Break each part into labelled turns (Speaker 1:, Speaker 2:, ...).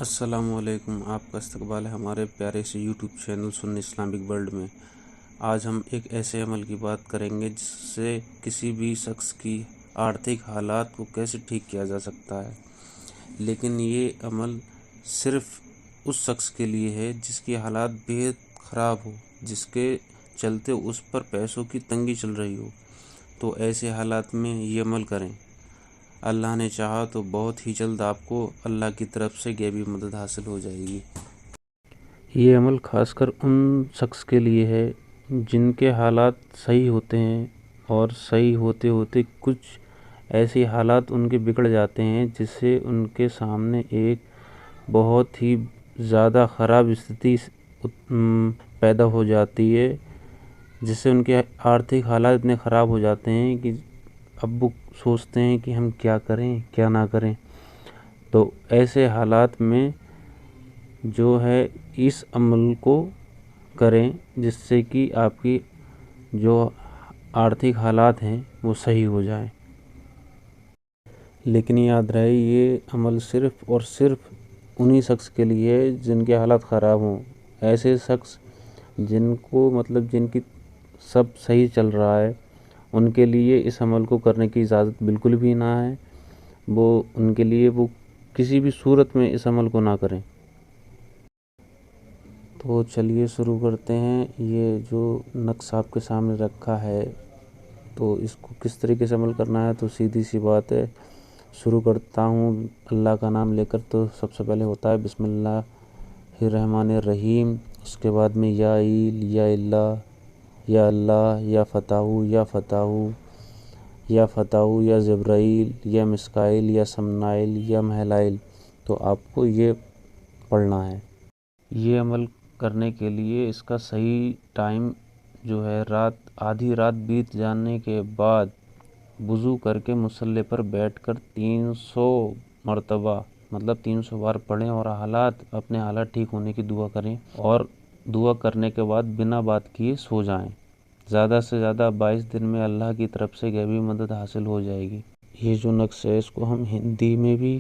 Speaker 1: السلام علیکم، آپ کا استقبال ہے ہمارے پیارے سے یوٹیوب چینل سنی اسلامک ورلڈ میں۔ آج ہم ایک ایسے عمل کی بات کریں گے جس سے کسی بھی شخص کی آرتھک حالات کو کیسے ٹھیک کیا جا سکتا ہے، لیکن یہ عمل صرف اس شخص کے لیے ہے جس کی حالات بہت خراب ہو، جس کے چلتے اس پر پیسوں کی تنگی چل رہی ہو، تو ایسے حالات میں یہ عمل کریں۔ اللہ نے چاہا تو بہت ہی جلد آپ کو اللہ کی طرف سے غیبی مدد حاصل ہو جائے گی۔ یہ عمل خاص کر ان شخص کے لیے ہے جن کے حالات صحیح ہوتے ہیں اور صحیح ہوتے ہوتے کچھ ایسی حالات ان کے بگڑ جاتے ہیں جس سے ان کے سامنے ایک بہت ہی زیادہ خراب استھتی پیدا ہو جاتی ہے، جس سے ان کے آرتھک حالات اتنے خراب ہو جاتے ہیں کہ اب وہ سوچتے ہیں کہ ہم کیا کریں کیا نہ کریں۔ تو ایسے حالات میں جو ہے اس عمل کو کریں جس سے کہ آپ کی جو آرتھک حالات ہیں وہ صحیح ہو جائیں۔ لیکن یاد رہے یہ عمل صرف اور صرف انہی شخص کے لیے ہے جن کے حالات خراب ہوں۔ ایسے شخص جن کی سب صحیح چل رہا ہے ان کے لیے اس عمل کو کرنے کی اجازت بالکل بھی نہ ہے، ان کے لیے وہ کسی بھی صورت میں اس عمل کو نہ کریں۔ تو چلیے شروع کرتے ہیں۔ یہ جو نقش آپ کے سامنے رکھا ہے تو اس کو کس طریقے سے عمل کرنا ہے، تو سیدھی سی بات ہے، شروع کرتا ہوں اللہ کا نام لے کر۔ تو سب سے پہلے ہوتا ہے بسم اللہ الرحمن الرحیم، اس کے بعد میں یا ایل یا اللہ یا اللہ یا فتح یا فتح یا فتح یا جبرائیل یا مسکائیل یا سمنائیل یا مہلائیل۔ تو آپ کو یہ پڑھنا ہے۔ یہ عمل کرنے کے لیے اس کا صحیح ٹائم جو ہے آدھی رات بیت جانے کے بعد وضو کر کے مصلی پر بیٹھ کر 300 مرتبہ 300 بار پڑھیں اور اپنے حالات ٹھیک ہونے کی دعا کریں، اور دعا کرنے کے بعد بنا بات کیے سو جائیں۔ زیادہ سے زیادہ 22 دن میں اللہ کی طرف سے غیبی مدد حاصل ہو جائے گی۔ یہ جو نقش ہے اس کو ہم ہندی میں بھی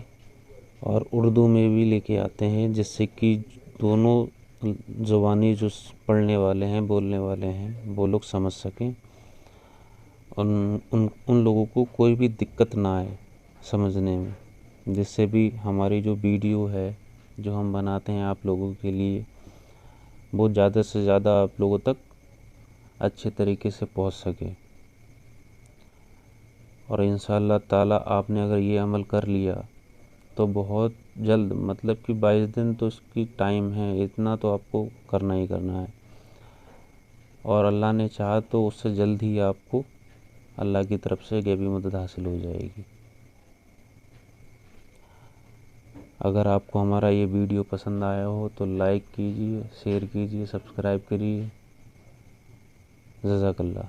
Speaker 1: اور اردو میں بھی لے کے آتے ہیں، جس سے کہ دونوں زبانی جو پڑھنے والے ہیں بولنے والے ہیں وہ لوگ سمجھ سکیں، ان لوگوں کو کوئی بھی دقت نہ آئے سمجھنے میں، جس سے بھی ہماری جو ویڈیو ہے جو ہم بناتے ہیں آپ لوگوں کے لیے وہ زیادہ سے زیادہ آپ لوگوں تک اچھے طریقے سے پہنچ سکے۔ اور انشاءاللہ تعالی آپ نے اگر یہ عمل کر لیا تو بہت جلد کہ 22 دن تو اس کی ٹائم ہے، اتنا تو آپ کو کرنا ہی کرنا ہے، اور اللہ نے چاہا تو اس سے جلد ہی آپ کو اللہ کی طرف سے غیبی مدد حاصل ہو جائے گی۔ اگر آپ کو ہمارا یہ ویڈیو پسند آیا ہو تو لائک کیجیے، شیئر کیجیے، سبسکرائب کریے۔ جزاک اللہ۔